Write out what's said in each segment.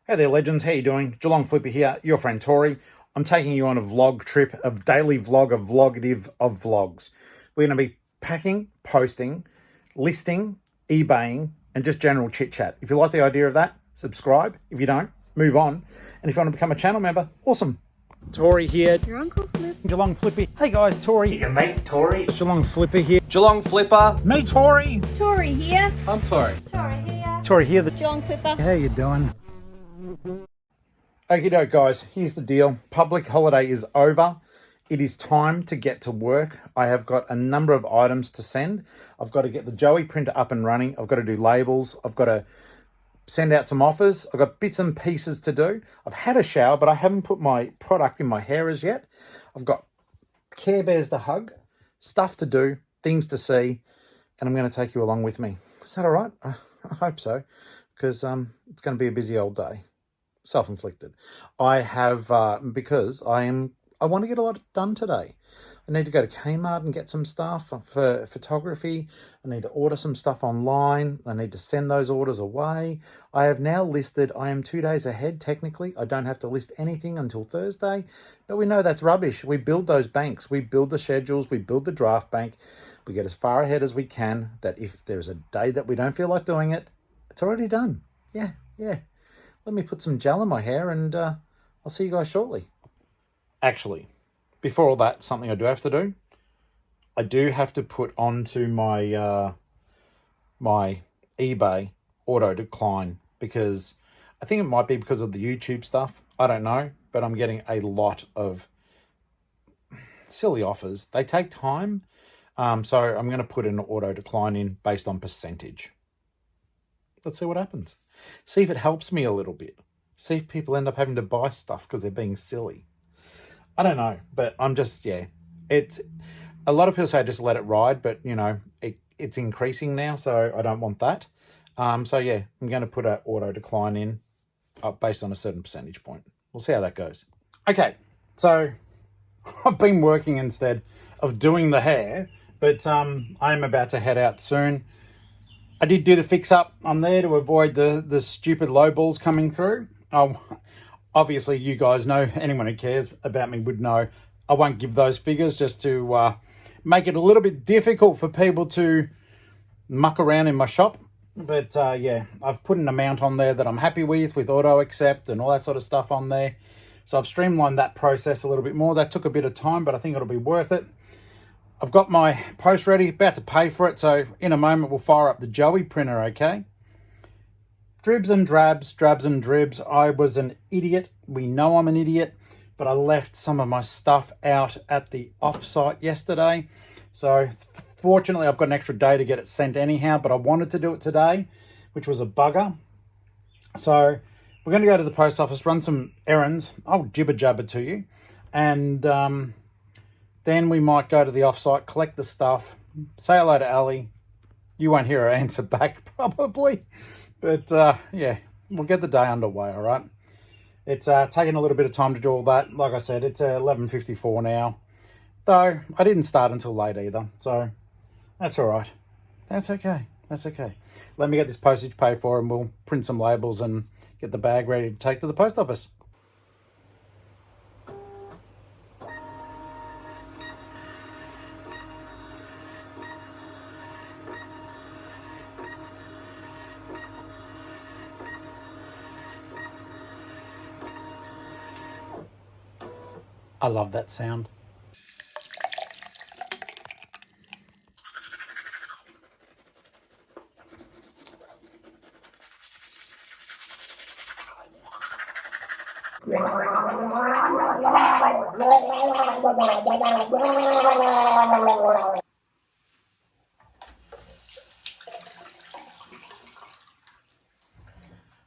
Hey there, legends. How you doing? Geelong-Flipper here, your friend Tori. I'm taking you on a vlog trip, a daily vlog, a vlogative of vlogs. We're going to be packing, posting, listing, eBaying, and just general chit-chat. If you like the idea of that, subscribe. If you don't, move on. And if you want to become a channel member, awesome. Tori here. Your Uncle Flip. Geelong-Flipper. Hey guys, Tori. Your mate Tori. Geelong-Flipper here. Geelong-Flipper. Me, Tori. Tori here. I'm Tori. Tori here. Tori here. Geelong-Flipper. How you doing? Okie doke, guys. Here's the deal. Public holiday is over. It is time to get to work. I have got a number of items to send. I've got to get the Joey printer up and running. I've got to do labels. I've got to send out some offers. I've got bits and pieces to do. I've had a shower, but I haven't put my product in my hair as yet. I've got Care Bears to hug, stuff to do, things to see, and I'm going to take you along with me. Is that all right? I hope so, because it's going to be a busy old day. Self-inflicted. I have, because I want to get a lot done today. I need to go to Kmart and get some stuff for photography. I need to order some stuff online. I need to send those orders away. I have now listed, I am 2 days ahead technically. I don't have to list anything until Thursday, but we know that's rubbish. We build those banks. We build the schedules. We build the draft bank. We get as far ahead as we can that if there's a day that we don't feel like doing it, it's already done. Yeah. Let me put some gel in my hair and I'll see you guys shortly. Actually, before all that, something I do have to do. I do have to put onto my my eBay auto decline because I think it might be because of the YouTube stuff. I don't know, but I'm getting a lot of silly offers. They take time. So I'm going to put an auto decline in based on percentage. Let's see what happens. See if it helps me a little bit. See if people end up having to buy stuff because they're being silly. I don't know, but I'm just, it's, a lot of people say just let it ride, but you know, it's increasing now, so I don't want that. So yeah, I'm going to put an auto decline in based on a certain percentage point. We'll see how that goes. Okay, so I've been working instead of doing the hair, but I'm about to head out soon. I did do the fix up on there to avoid the stupid low balls coming through. Obviously, you guys know, anyone who cares about me would know, I won't give those figures just to make it a little bit difficult for people to muck around in my shop. But yeah, I've put an amount on there that I'm happy with auto accept and all that sort of stuff on there. So I've streamlined that process a little bit more. That took a bit of time, but I think it'll be worth it. I've got my post ready, about to pay for it. So in a moment, we'll fire up the Joey printer, okay? Dribs and drabs and dribs. I was an idiot. We know I'm an idiot, but I left some of my stuff out at the offsite yesterday. So fortunately, I've got an extra day to get it sent anyhow, but I wanted to do it today, which was a bugger. So we're going to go to the post office, run some errands. I'll jibber jabber to you. And then we might go to the offsite, collect the stuff, say hello to Ali. You won't hear her answer back probably. But yeah, we'll get the day underway, all right? It's taking a little bit of time to do all that. Like I said, it's 11:54 now. Though I didn't start until late either. So that's all right. That's okay. That's okay. Let me get this postage paid for and we'll print some labels and get the bag ready to take to the post office. I love that sound.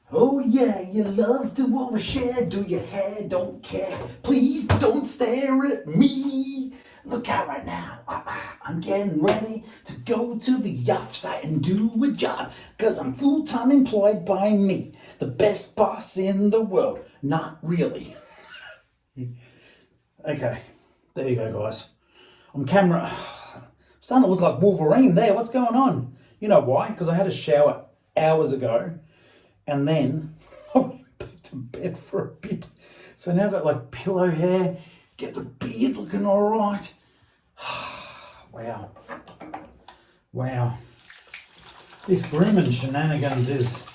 Oh yeah, you love to overshare, do your hair, don't care. Please don't stare at me. Look out right now, I'm getting ready to go to the offsite and do a job. Cause I'm full-time employed by me, the best boss in the world. Not really. Okay, there you go guys. On camera, I'm starting to look like Wolverine there, what's going on? You know why? Because I had a shower hours ago. And then I went back to bed for a bit. So now I've got like pillow hair, get the beard looking all right. Wow. Wow. This grooming shenanigans is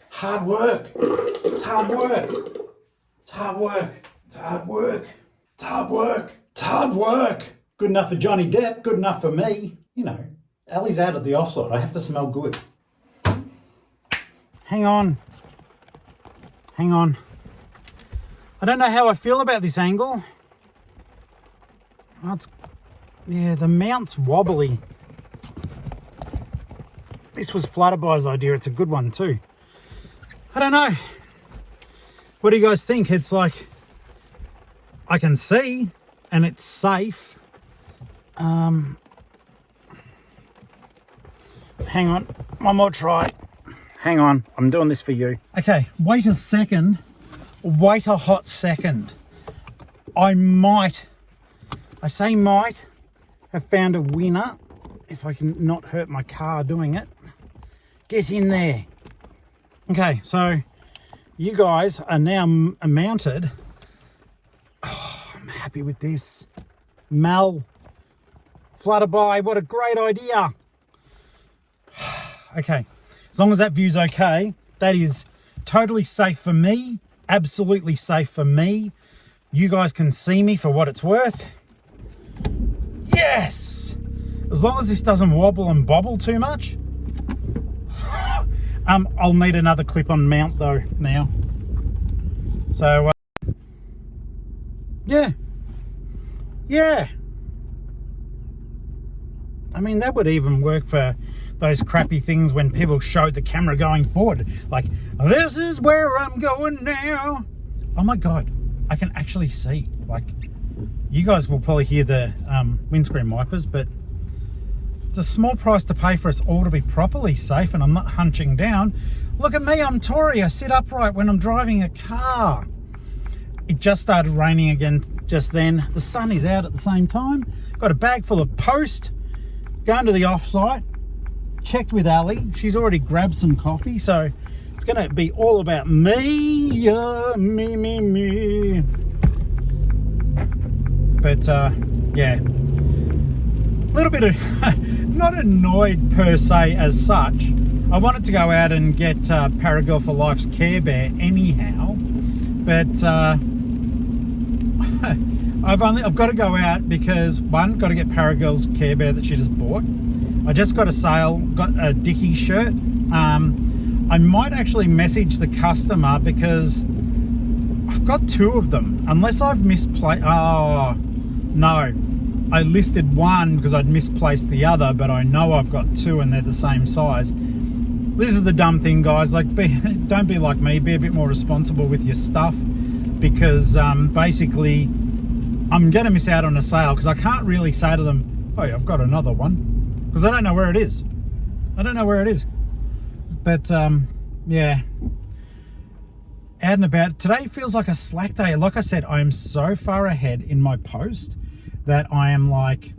hard work. It's hard work. It's hard work. It's hard work. It's hard work. It's hard work. Good enough for Johnny Depp, good enough for me. You know, Ali's out at the offsite. I have to smell good. Hang on. Hang on. I don't know how I feel about this angle. Oh, yeah, the mount's wobbly. This was Flutterbye's idea. It's a good one too. I don't know. What do you guys think? It's like, I can see and it's safe. Hang on, one more try. Hang on, I'm doing this for you. Okay, wait a second. Wait a hot second. I say might have found a winner if I can not hurt my car doing it. Get in there. Okay, so you guys are now mounted. Oh, I'm happy with this. Mel, Flutterbye, what a great idea. Okay, as long as that view's okay, that is totally safe for me, absolutely safe for me. You guys can see me for what it's worth. Yes! As long as this doesn't wobble and bobble too much. I'll need another clip-on mount though now. So, yeah. I mean, that would even work for those crappy things when people showed the camera going forward. Like, this is where I'm going now. Oh my God, I can actually see. Like, you guys will probably hear the windscreen wipers, but it's a small price to pay for us all to be properly safe, and I'm not hunching down. Look at me, I'm Tory. I sit upright when I'm driving a car. It just started raining again just then. The sun is out at the same time. Got a bag full of post. Going to the offsite. Checked with Ali. She's already grabbed some coffee, so it's going to be all about me. Me. But, yeah. A little bit of, not annoyed per se as such. I wanted to go out and get Paragirl for Life's Care Bear anyhow, but I've got to go out because one, got to get Paragirl's Care Bear that she just bought. I just got a sale, got a Dickie shirt. I might actually message the customer because I've got two of them, unless I've misplaced. Oh no. I listed one because I'd misplaced the other, but I know I've got two and they're the same size. This is the dumb thing, guys. Like, don't be like me. Be a bit more responsible with your stuff, because basically I'm going to miss out on a sale because I can't really say to them, "Oh, I've got another one," because I don't know where it is. But yeah, out and about. Today feels like a slack day. Like I said, I am so far ahead in my post that I am like,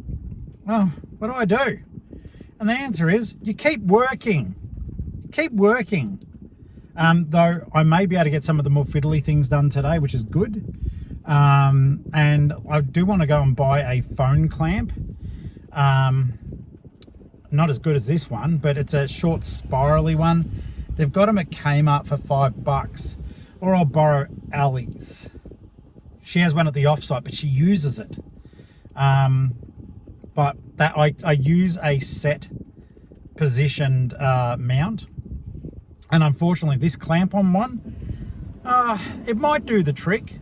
oh, what do I do? And the answer is, you keep working. Though I may be able to get some of the more fiddly things done today, which is good. And I do want to go and buy a phone clamp. Not as good as this one, but it's a short spirally one. They've got them at Kmart for $5, or I'll borrow Ali's. She has one at the offsite, but she uses it. But that I use a set positioned mount, and unfortunately this clamp on one, it might do the trick.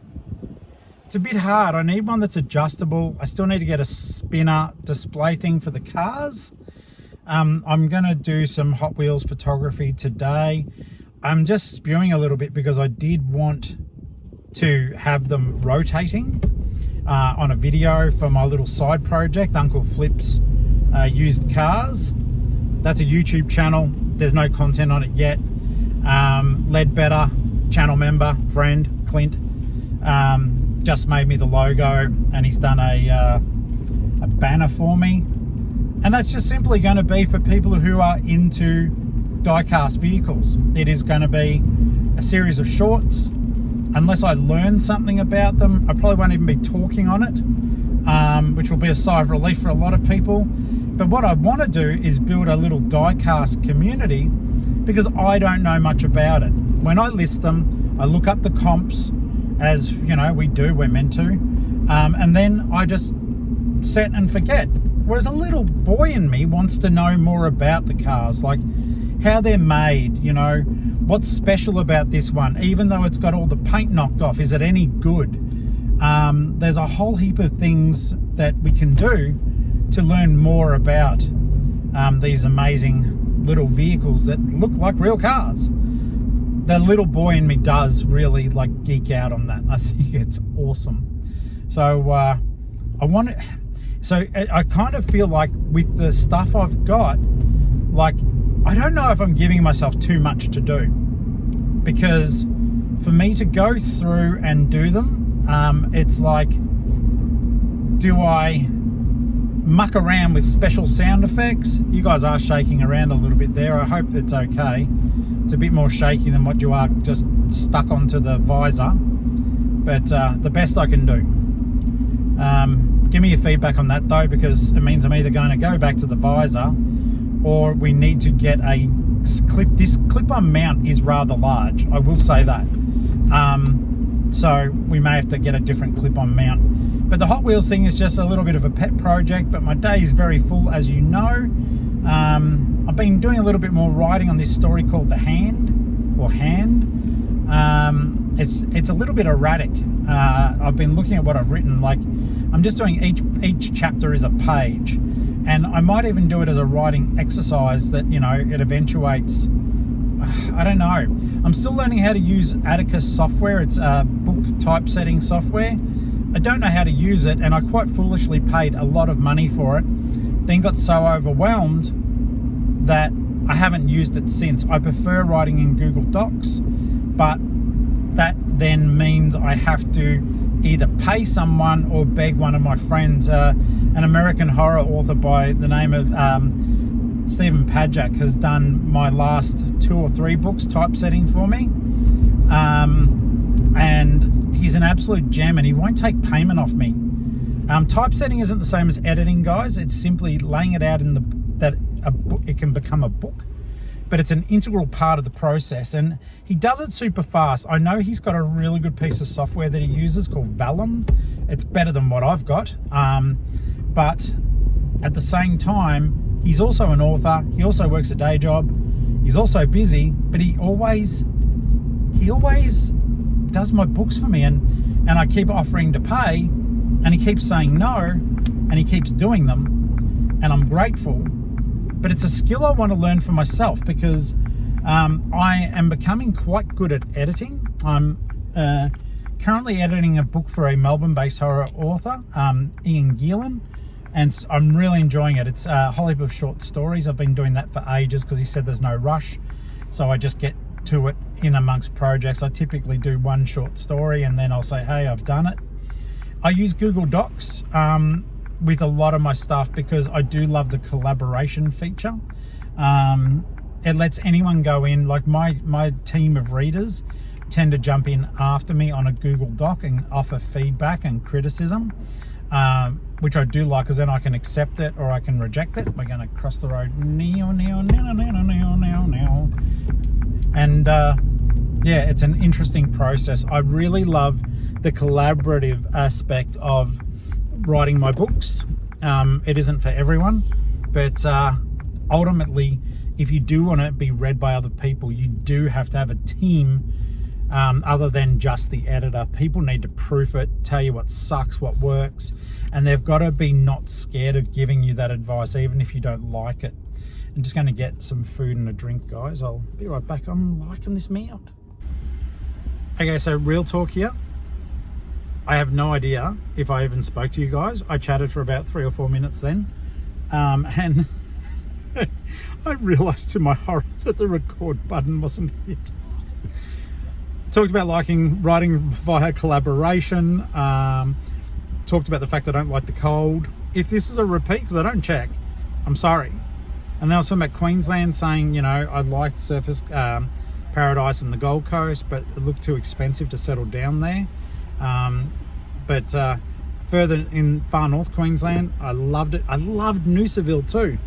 It's a bit hard. I need one that's adjustable. I still need to get a spinner display thing for the cars. I'm gonna do some Hot Wheels photography today. I'm just spewing a little bit because I did want to have them rotating on a video for my little side project, Uncle Flip's used cars. That's a YouTube channel. There's no content on it yet. Ledbetter, channel member, friend, Clint, just made me the logo, and he's done a banner for me. And that's just simply going to be for people who are into die-cast vehicles. It is going to be a series of shorts. Unless I learn something about them, I probably won't even be talking on it, which will be a sigh of relief for a lot of people. But what I want to do is build a little die-cast community, because I don't know much about it. When I list them, I look up the comps, as you know, we're meant to, and then I just set and forget. Whereas a little boy in me wants to know more about the cars, like how they're made, you know, what's special about this one, even though it's got all the paint knocked off, is it any good? There's a whole heap of things that we can do to learn more about these amazing little vehicles that look like real cars. The little boy in me does really like geek out on that. I think it's awesome. So I kind of feel like with the stuff I've got, like, I don't know if I'm giving myself too much to do, because for me to go through and do them, it's like, do I muck around with special sound effects? You guys are shaking around a little bit there. I hope it's okay. It's a bit more shaky than what you are just stuck onto the visor, but the best I can do. Give me your feedback on that though, because it means I'm either going to go back to the visor, or we need to get a clip. This clip-on mount is rather large, I will say that. So we may have to get a different clip-on mount. But the Hot Wheels thing is just a little bit of a pet project, but my day is very full, as you know. I've been doing a little bit more writing on this story called The Hand, or Hand. It's a little bit erratic. I've been looking at what I've written, like I'm just doing each chapter is a page, and I might even do it as a writing exercise that, you know, it eventuates. I don't know. I'm still learning how to use Atticus software. It's book typesetting software. I don't know how to use it, and I quite foolishly paid a lot of money for it, then got so overwhelmed that I haven't used it since. I prefer writing in Google Docs, but that then means I have to either pay someone or beg one of my friends. An American horror author by the name of Stephen Padjack has done my last 2 or 3 books typesetting for me, and he's an absolute gem, and he won't take payment off me. Typesetting isn't the same as editing, guys. It's simply laying it out in it can become a book, but it's an integral part of the process, and he does it super fast. I know he's got a really good piece of software that he uses called Vellum. It's better than what I've got, but at the same time, he's also an author. He also works a day job. He's also busy, but he always does my books for me, and I keep offering to pay, and he keeps saying no, and he keeps doing them, and I'm grateful. But it's a skill I want to learn for myself, because I am becoming quite good at editing. I'm currently editing a book for a Melbourne-based horror author, Ian Geelong, and I'm really enjoying it. It's a whole heap of short stories. I've been doing that for ages because he said there's no rush, so I just get to it in amongst projects. I typically do one short story and then I'll say, hey, I've done it. I use Google Docs with a lot of my stuff because I do love the collaboration feature. It lets anyone go in, like my team of readers tend to jump in after me on a Google Doc and offer feedback and criticism, which I do like, because then I can accept it or I can reject it. We're going to cross the road now. And yeah, it's an interesting process. I really love the collaborative aspect of writing my books. It isn't for everyone, but ultimately, if you do want to be read by other people, you do have to have a team other than just the editor. People need to proof it, tell you what sucks, what works, and they've got to be not scared of giving you that advice, even if you don't like it. I'm just going to get some food and a drink, guys. I'll be right back. I'm liking this meal. Okay, so real talk here. I have no idea if I even spoke to you guys. I chatted for about 3 or 4 minutes then. And I realized to my horror that the record button wasn't hit. Talked about liking writing via collaboration. Talked about the fact I don't like the cold. If this is a repeat, because I don't check, I'm sorry. And then I was talking about Queensland, saying, you know, I liked surface Paradise and the Gold Coast, but it looked too expensive to settle down there. But further in far north Queensland, I loved it. I loved Noosaville too,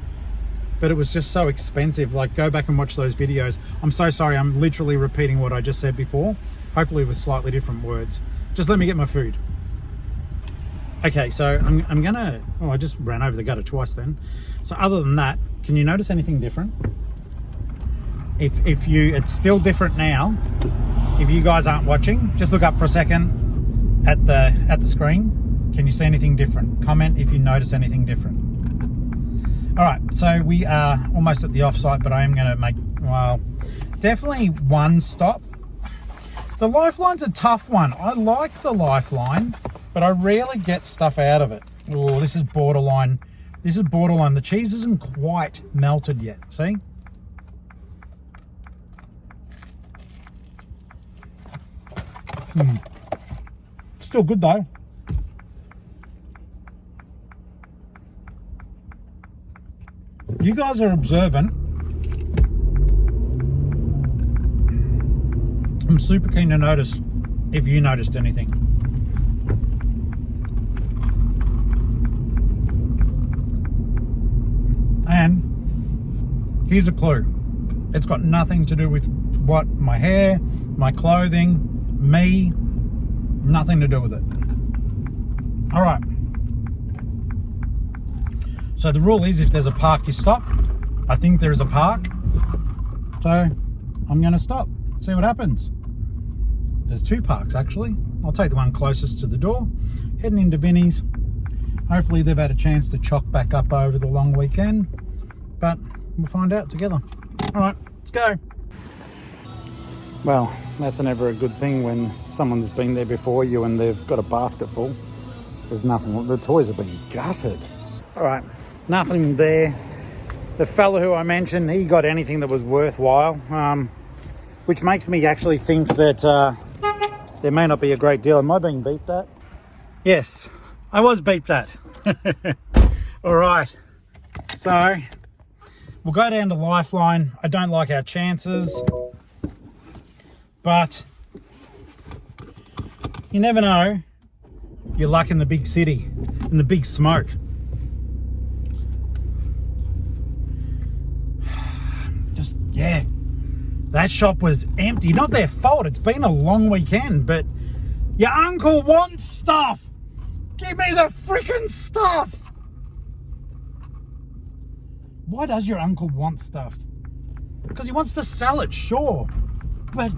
but it was just so expensive. Like, go back and watch those videos. I'm so sorry, I'm literally repeating what I just said before, hopefully with slightly different words. Just let me get my food. Okay, so I'm gonna, oh, I just ran over the gutter twice then. So other than that, can you notice anything different? If you, it's still different now. If you guys aren't watching, just look up for a second at the screen. Can you see anything different? Comment if you notice anything different. All right, so we are almost at the offsite, but I am going to make, well, definitely one stop. The Lifeline's a tough one. I like the Lifeline, but I rarely get stuff out of it. Oh, this is borderline. This is borderline. The cheese isn't quite melted yet. See? Still good though. You guys are observant. I'm super keen to notice if you noticed anything. And here's a clue. It's got nothing to do with what my hair, my clothing, me, nothing to do with it. All right. So the rule is, if there's a park, you stop. I think there is a park, so I'm going to stop, see what happens. There's two parks actually. I'll take the one closest to the door. Heading into Vinnie's. Hopefully they've had a chance to chock back up over the long weekend, but we'll find out together. All right, let's go. Well, that's never a good thing when someone's been there before you and they've got a basket full. There's nothing, the toys have been gutted. All right, nothing there. The fella who I mentioned, he got anything that was worthwhile, which makes me actually think that there may not be a great deal. Am I being beeped at? Yes, I was beeped at. All right, so we'll go down to Lifeline. I don't like our chances, but you never know your luck in the big city, in the big smoke. Just, yeah, that shop was empty. Not their fault, it's been a long weekend, but your uncle wants stuff. Give me the freaking stuff. Why does your uncle want stuff? Because he wants to sell it, sure. But,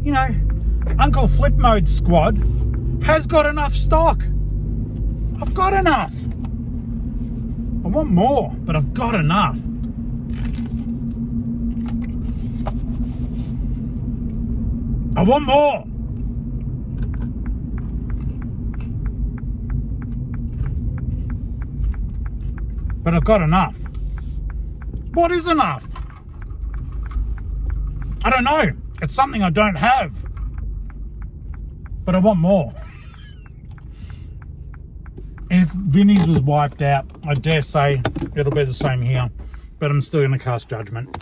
you know, Uncle Flip Mode Squad has got enough stock. I've got enough. I want more, but I've got enough. I want more. But I've got enough. What is enough? I don't know. It's something I don't have. But I want more. If Vinnie's was wiped out, I dare say it'll be the same here. But I'm still going to cast judgment.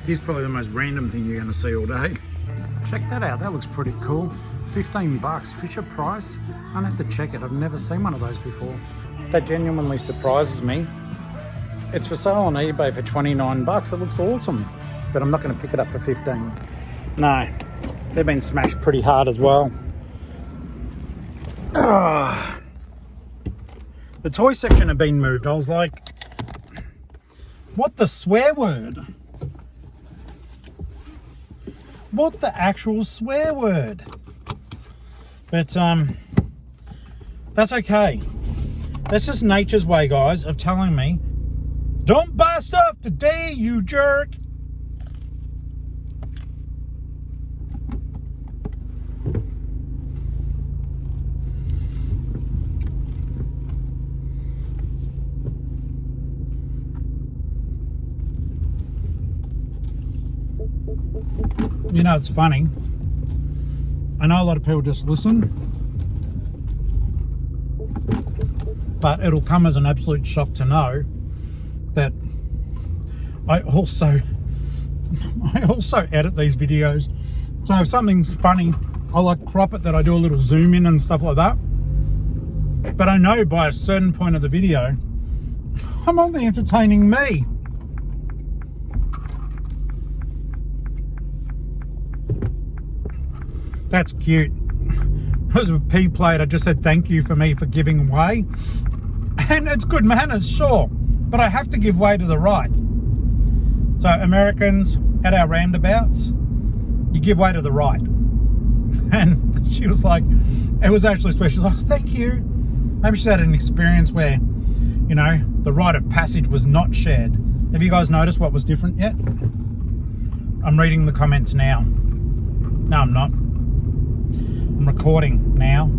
Here's probably the most random thing you're going to see all day. Check that out. That looks pretty cool. 15 bucks. Fisher Price. I don't have to check it. I've never seen one of those before. That genuinely surprises me. It's for sale on eBay for 29 bucks. It looks awesome. But I'm not going to pick it up for 15. No. They've been smashed pretty hard as well. The toy section had been moved. I was like, what the swear word? What the actual swear word? But that's okay. That's just nature's way, guys, of telling me, don't buy stuff today, you jerk. You know, it's funny. I know a lot of people just listen, but it'll come as an absolute shock to know that I also I also edit these videos. So if something's funny, I like crop it, that I do a little zoom in and stuff like that. But I know by a certain point of the video, I'm only entertaining me. That's cute. It was a P plate. I just said thank you for me for giving way. And it's good manners, sure. But I have to give way to the right. So Americans, at our roundabouts, you give way to the right. And she was like, it was actually special. She's like, thank you. Maybe she's had an experience where, you know, the rite of passage was not shared. Have you guys noticed what was different yet? I'm reading the comments now. No, I'm not. I'm recording now.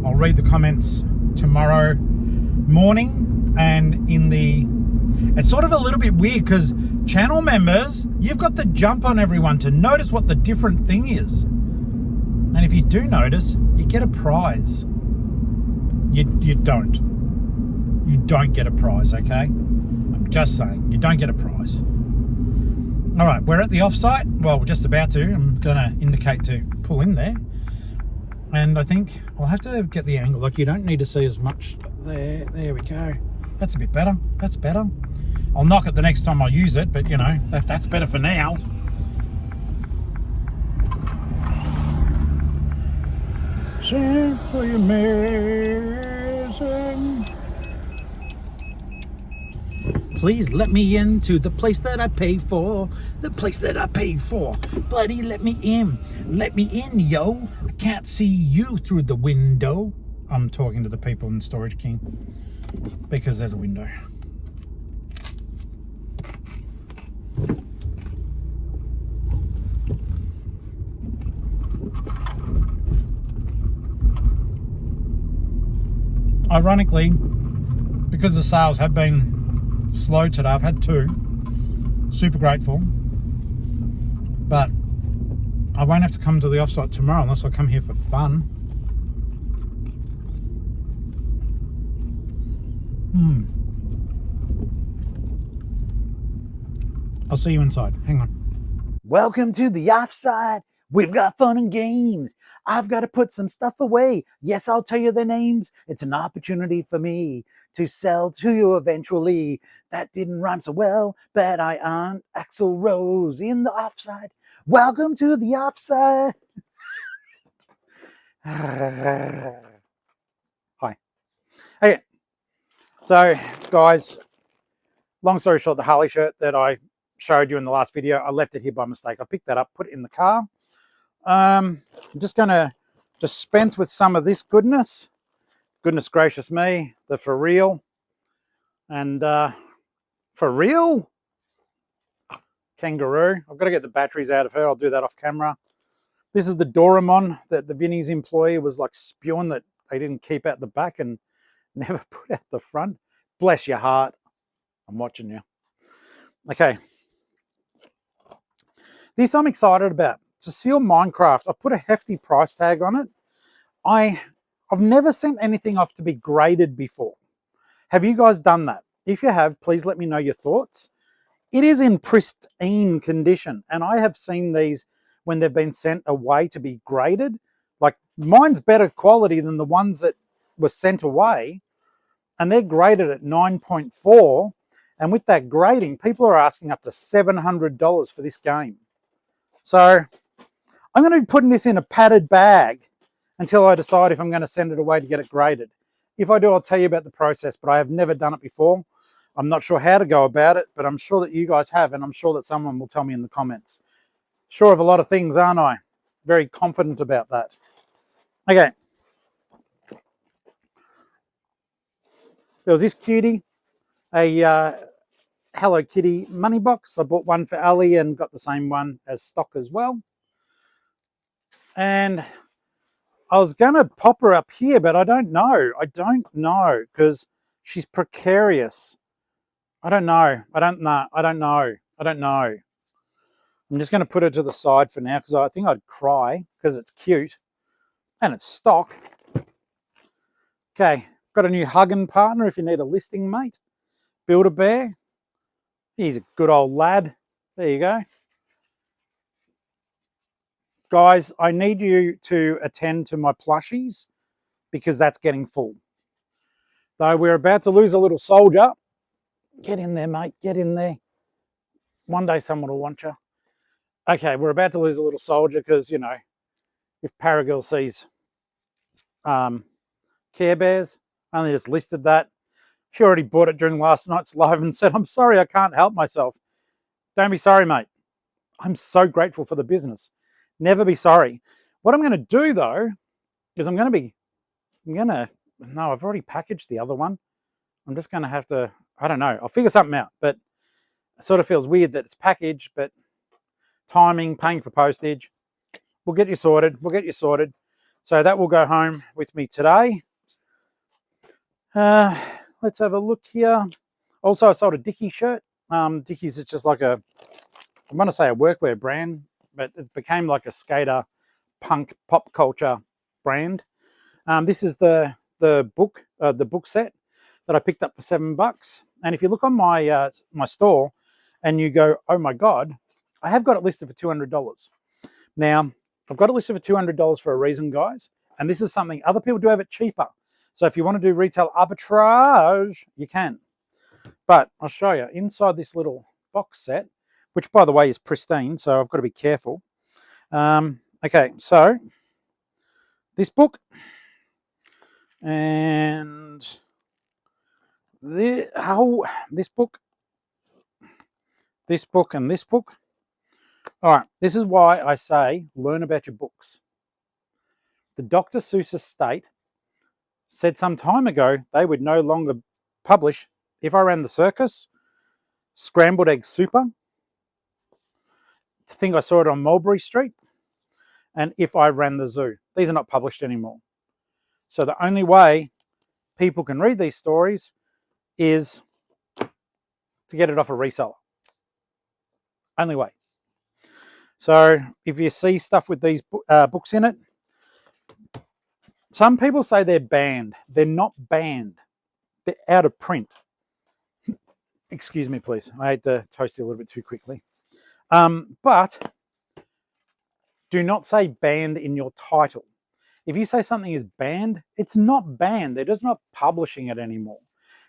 I'll read the comments tomorrow morning, and it's sort of a little bit weird because channel members, you've got the jump on everyone to notice what the different thing is. And if you do notice, you get a prize. You don't. You don't get a prize, okay? I'm just saying, you don't get a prize. All right, we're at the offsite. Well, we're just about to. I'm going to indicate to pull in there. And I think I'll have to get the angle. Like, you don't need to see as much there. There we go. That's a bit better. That's better. I'll knock it the next time I use it, but you know, that's better for now. Simply amazing. Please let me into the place that I pay for. The place that I pay for. Bloody let me in. Let me in, yo. I can't see you through the window. I'm talking to the people in Storage King because there's a window. Ironically, because the sales have been slow today, I've had 2. Super grateful. But I won't have to come to the offsite tomorrow unless I come here for fun. I'll see you inside. Hang on. Welcome to the offside. We've got fun and games. I've got to put some stuff away. Yes, I'll tell you the names. It's an opportunity for me to sell to you eventually. That didn't rhyme so well, but I aren't Axl Rose in the offside. Welcome to the offside. Hi. Okay. So, guys, long story short, the Harley shirt that I showed you in the last video, I left it here by mistake. I picked that up, put it in the car. I'm just going to dispense with some of this goodness. Goodness gracious me, the for real. And for real? Kangaroo. I've got to get the batteries out of her. I'll do that off camera. This is the Doraemon that the Vinnie's employee was like spewing that they didn't keep out the back and never put out the front. Bless your heart. I'm watching you. Okay. This I'm excited about. It's a Seal Minecraft. I put a hefty price tag on it. I've never sent anything off to be graded before. Have you guys done that? If you have, please let me know your thoughts. It is in pristine condition, and I have seen these when they've been sent away to be graded. Like, mine's better quality than the ones that were sent away, and they're graded at 9.4, and with that grading, people are asking up to $700 for this game. So I'm going to be putting this in a padded bag until I decide if I'm going to send it away to get it graded. If I do, I'll tell you about the process, but I have never done it before. I'm not sure how to go about it, but I'm sure that you guys have, and I'm sure that someone will tell me in the comments. Sure of a lot of things, aren't I? Very confident about that. Okay. There was this cutie, a Hello Kitty money box. I bought one for Ali and got the same one as stock as well. And I was going to pop her up here, but I don't know. I don't know because she's precarious. I don't know. I don't know. I don't know. I don't know. I'm just going to put her to the side for now because I think I'd cry because it's cute and it's stock. Okay, got a new hugging partner if you need a listing, mate. Build-A-Bear. He's a good old lad. There you go. Guys, I need you to attend to my plushies because that's getting full. Though we're about to lose a little soldier. Get in there, mate. Get in there. One day someone will want you. Okay, we're about to lose a little soldier because, you know, if Paragirl sees Care Bears, I only just listed that. She already bought it during last night's live and said, I'm sorry, I can't help myself. Don't be sorry, mate. I'm so grateful for the business. Never be sorry. What I'm going to do, though, is no, I've already packaged the other one. I'm just going to have to, I don't know, I'll figure something out. But it sort of feels weird that it's packaged, but timing, paying for postage. We'll get you sorted. So that will go home with me today. Let's have a look here. Also, I sold a Dickie shirt. Dickies is just like I want to say a workwear brand, but it became like a skater punk pop culture brand. This is the book set that I picked up for $7. And if you look on my my store and you go, oh my God, I have got it listed for $200. Now, I've got it listed for $200 for a reason, guys. And this is something other people do have it cheaper. So if you want to do retail arbitrage, you can. But I'll show you inside this little box set, which by the way is pristine, so I've got to be careful. Okay, so this book and this book, and this book. All right, this is why I say learn about your books. The Dr. Seuss estate said some time ago they would no longer publish If I Ran the Circus, Scrambled Egg Super, I think I saw it on Mulberry Street, and If I Ran the Zoo. These are not published anymore. So the only way people can read these stories is to get it off a reseller. Only way. So if you see stuff with these books in it, some people say they're banned. They're not banned. They're out of print. Excuse me, please. I ate the toasty a little bit too quickly. But do not say banned in your title. If you say something is banned, it's not banned. They're just not publishing it anymore.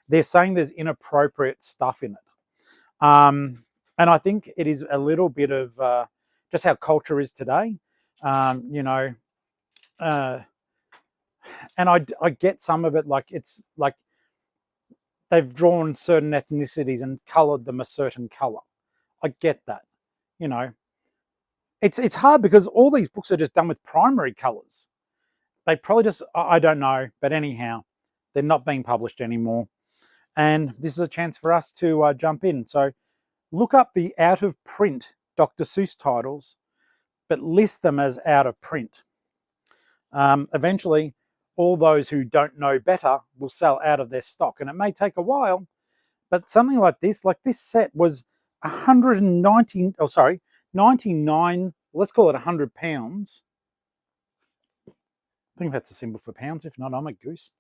They're saying there's inappropriate stuff in it. And I think it is a little bit of just how culture is today. You know, and I get some of it, like it's like they've drawn certain ethnicities and coloured them a certain colour. I get that. You know, it's hard because all these books are just done with primary colours. They probably just, I don't know, but anyhow, they're not being published anymore. And this is a chance for us to jump in. So look up the out of print Dr. Seuss titles, but list them as out of print. Eventually, all those who don't know better will sell out of their stock. And it may take a while, but something like this set was 99, let's call it £100. I think that's a symbol for pounds. If not, I'm a goose.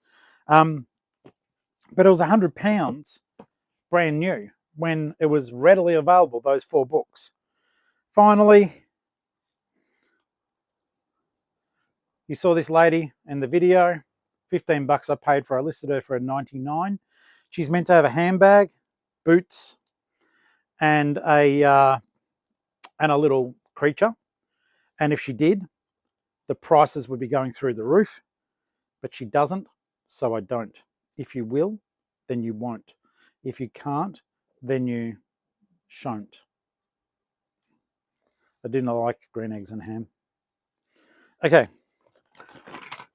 But it was £100 brand new when it was readily available, those 4 books. Finally, you saw this lady in the video, $15 I paid for. I listed her for a 99. She's meant to have a handbag, boots, and a little creature. And if she did, the prices would be going through the roof. But she doesn't, so I don't. If you will, then you won't. If you can't, then you shan't. I do not like green eggs and ham. Okay.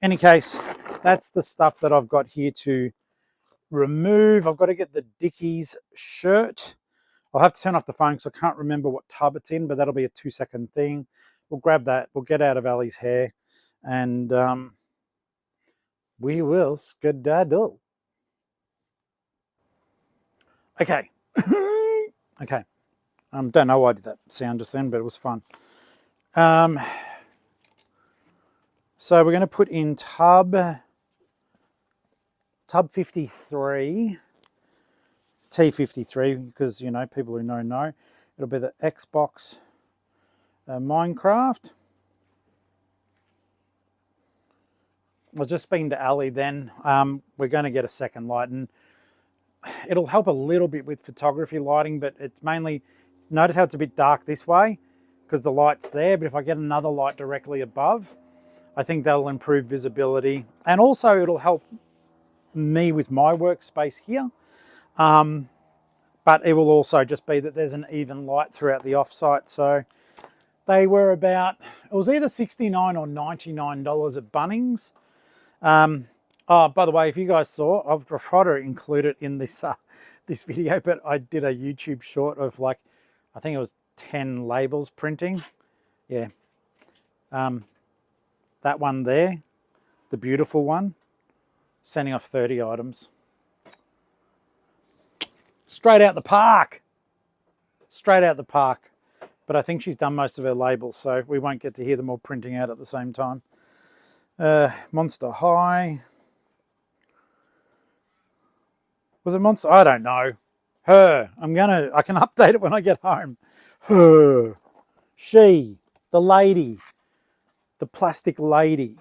Any case, that's the stuff that I've got here to remove. I've got to get the Dickies shirt. I'll have to turn off the phone because I can't remember what tub it's in, but that'll be a 2-second thing. We'll grab that. We'll get out of Ali's hair, and we will skedaddle. Okay. Okay. Don't know why I did that sound just then, but it was fun. So we're going to put in tub 53, T53, because, you know, people who know. It'll be the Xbox Minecraft. was just speaking to Ali then. We're going to get a second light, and it'll help a little bit with photography lighting, but it's mainly, notice how it's a bit dark this way because the light's there, but if I get another light directly above, I think that'll improve visibility, and also it'll help me with my workspace here. But it will also just be that there's an even light throughout the offsite. So they were about, it was either $69 or $99 at Bunnings. Oh, by the way, if you guys saw, I've tried to include it in this this video, but I did a YouTube short of like, I think it was 10 labels printing. Yeah. That one there, the beautiful one, sending off 30 items. Straight out the park. Straight out the park. But I think she's done most of her labels, so we won't get to hear them all printing out at the same time. Monster High. Was it Monster? I don't know. Her. I can update it when I get home. Her. She. The lady. The plastic lady.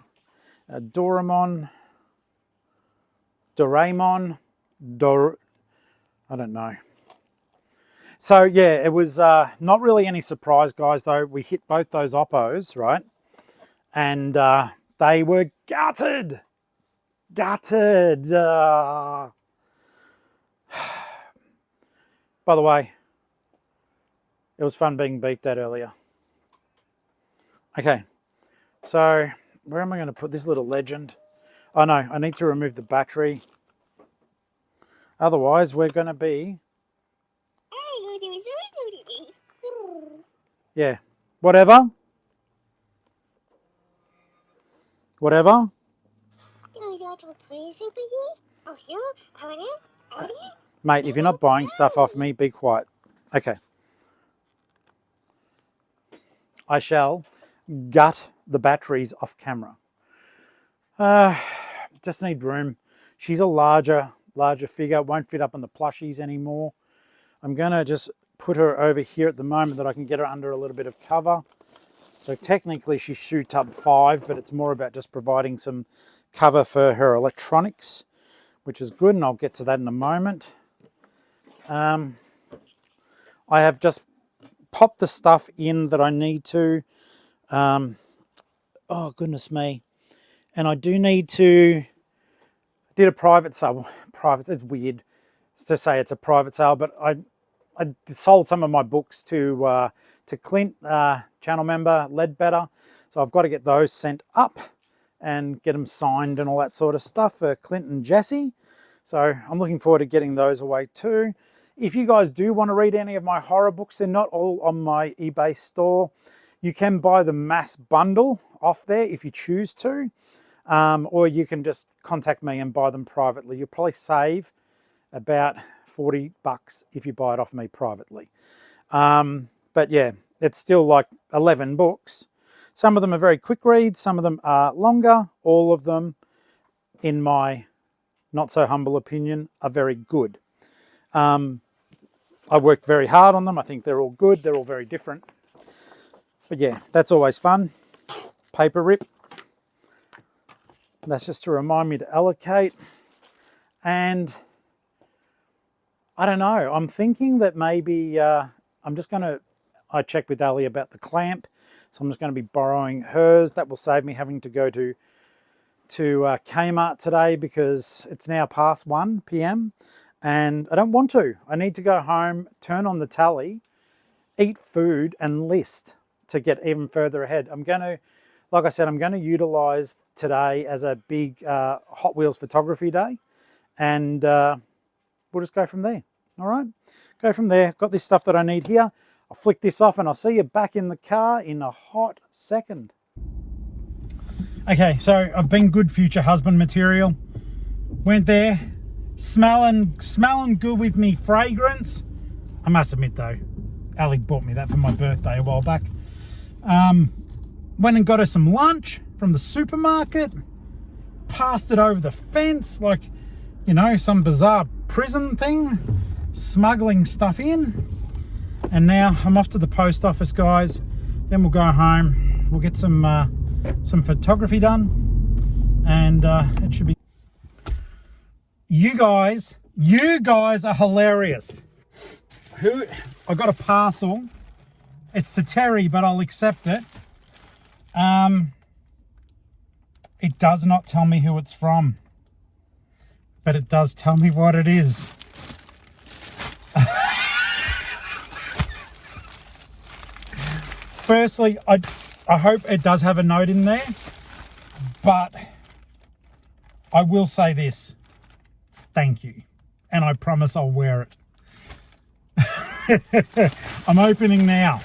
Doraemon. I don't know. So yeah, it was not really any surprise, guys, though. We hit both those Oppos, right? And they were gutted. Gutted. By the way, it was fun being beeped at earlier. Okay, so where am I going to put this little legend? Oh no, I need to remove the battery. Otherwise, we're going to be... Yeah, whatever. Whatever. Mate, if you're not buying stuff off me, be quiet. Okay. I shall gut the batteries off camera. Just need room. She's a larger figure, won't fit up on the plushies anymore. I'm going to just put her over here at the moment that I can get her under a little bit of cover. So technically she shoots up 5, but it's more about just providing some cover for her electronics, which is good, and I'll get to that in a moment. I have just popped the stuff in that I need to. Oh, goodness me. And I do need to... did a private sale. Private, it's weird to say it's a private sale, but I sold some of my books to Clint, channel member, Ledbetter. So I've got to get those sent up and get them signed and all that sort of stuff for Clint and Jesse. So I'm looking forward to getting those away too. If you guys do want to read any of my horror books, they're not all on my eBay store. You can buy the mass bundle off there if you choose to. Or you can just contact me and buy them privately. You'll probably save about $40 if you buy it off me privately. But yeah, it's still like 11 books. Some of them are very quick reads, some of them are longer. All of them, in my not so humble opinion, are very good. I worked very hard on them. I think they're all good. They're all very different. But yeah, that's always fun. Paper rip. That's just to remind me to allocate. And I don't know, I'm thinking that maybe I'm just going to, I checked with Ali about the clamp, so I'm just going to be borrowing hers. That will save me having to go to Kmart today because it's now past 1 p.m. and I don't want to. I need to go home, turn on the tally, eat food and list to get even further ahead. I'm going to, like I said, I'm going to utilize today as a big Hot Wheels photography day, and we'll just go from there. All right, go from there. Got this stuff that I need here. I'll flick this off and I'll see you back in the car in a hot second. Okay, so I've been good future husband material. Went there, smelling good with me fragrance. I must admit though, Ali bought me that for my birthday a while back. Went and got her some lunch from the supermarket. Passed it over the fence like, you know, some bizarre prison thing. Smuggling stuff in. And now I'm off to the post office, guys. Then we'll go home. We'll get some photography done. and it should be. You guys are hilarious. I got a parcel. It's to Terry, but I'll accept it. It does not tell me who it's from, but it does tell me what it is. Firstly, I hope it does have a note in there, but I will say this. Thank you. And I promise I'll wear it. I'm opening now,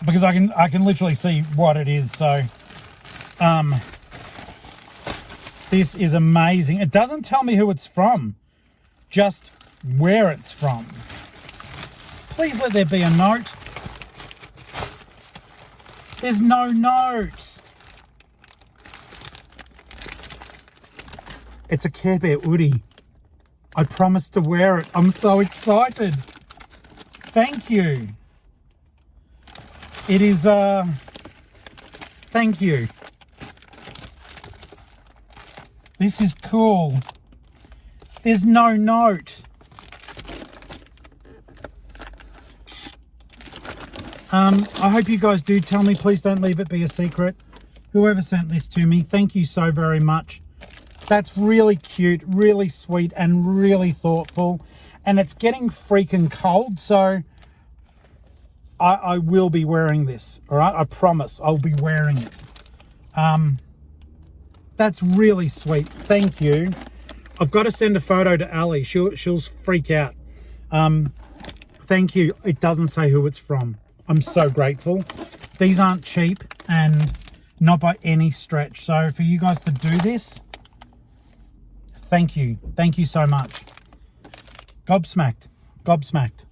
because I can literally see what it is. So this is amazing. It doesn't tell me who it's from, just where it's from. Please let there be a note. There's no note. It's a Care Bear hoodie. I promise to wear it. I'm so excited. Thank you. It is, thank you. This is cool. There's no note. I hope you guys do tell me. Please don't leave it be a secret. Whoever sent this to me, thank you so very much. That's really cute, really sweet, and really thoughtful. And it's getting freaking cold, so I will be wearing this, all right? I promise I'll be wearing it. That's really sweet. Thank you. I've got to send a photo to Ali. She'll freak out. Thank you. It doesn't say who it's from. I'm so grateful. These aren't cheap and not by any stretch. So for you guys to do this, thank you. Thank you so much. Gobsmacked. Gobsmacked.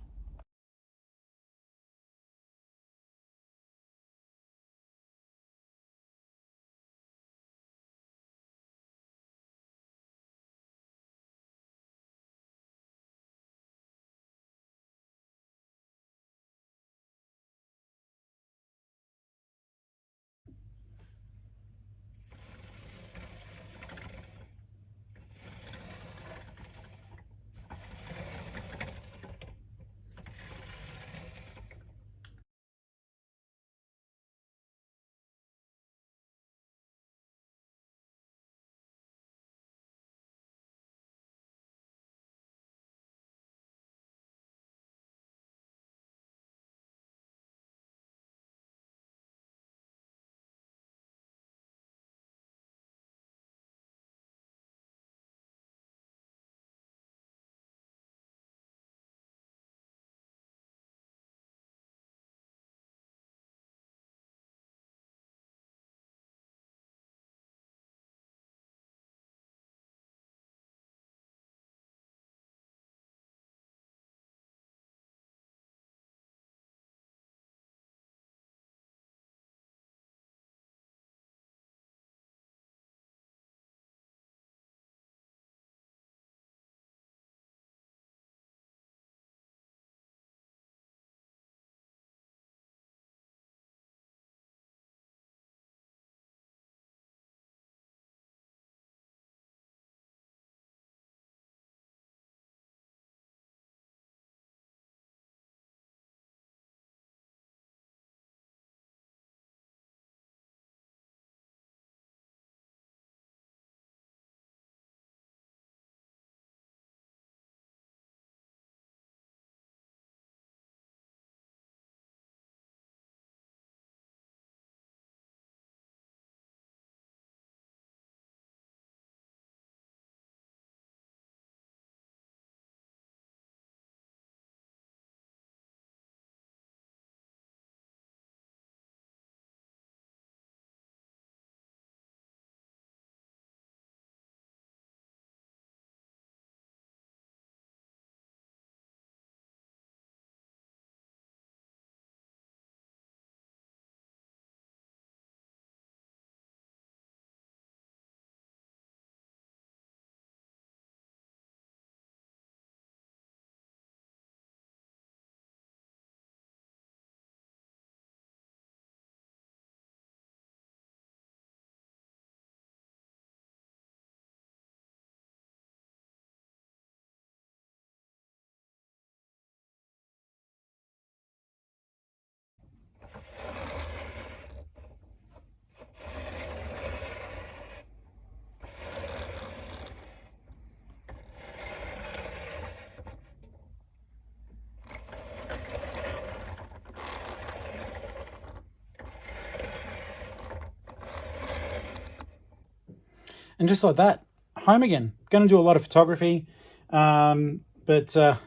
And just like that, home again. Going to do a lot of photography, but I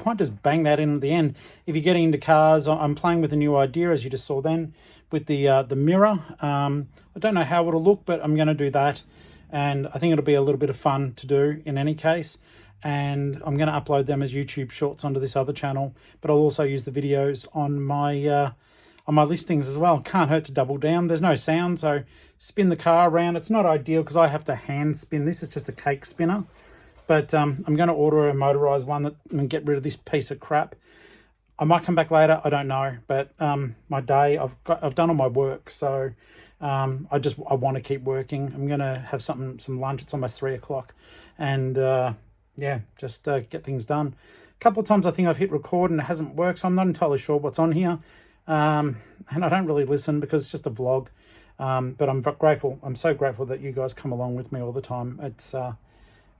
might just bang that in at the end. If you're getting into cars, I'm playing with a new idea, as you just saw then, with the mirror. I don't know how it'll look, but I'm going to do that. And I think it'll be a little bit of fun to do in any case. And I'm going to upload them as YouTube shorts onto this other channel. But I'll also use the videos on my listings as well. Can't hurt to double down. There's no sound, so spin the car around. It's not ideal because I have to hand spin this. It's just a cake spinner. But I'm going to order a motorized one and get rid of this piece of crap. I might come back later. I don't know. But my day, I've done all my work, so I want to keep working. I'm going to have some lunch. It's almost 3 o'clock, and yeah, just get things done. A couple of times I think I've hit record and it hasn't worked, so I'm not entirely sure what's on here. And I don't really listen because it's just a vlog. But I'm grateful. I'm so grateful that you guys come along with me all the time.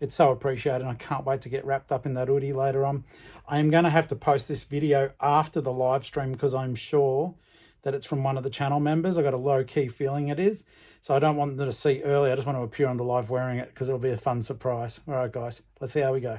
It's so appreciated, and I can't wait to get wrapped up in that hoodie later on. I am going to have to post this video after the live stream because I'm sure that it's from one of the channel members. I got a low-key feeling it is. So I don't want them to see early. I just want to appear on the live wearing it because it'll be a fun surprise. All right, guys, let's see how we go.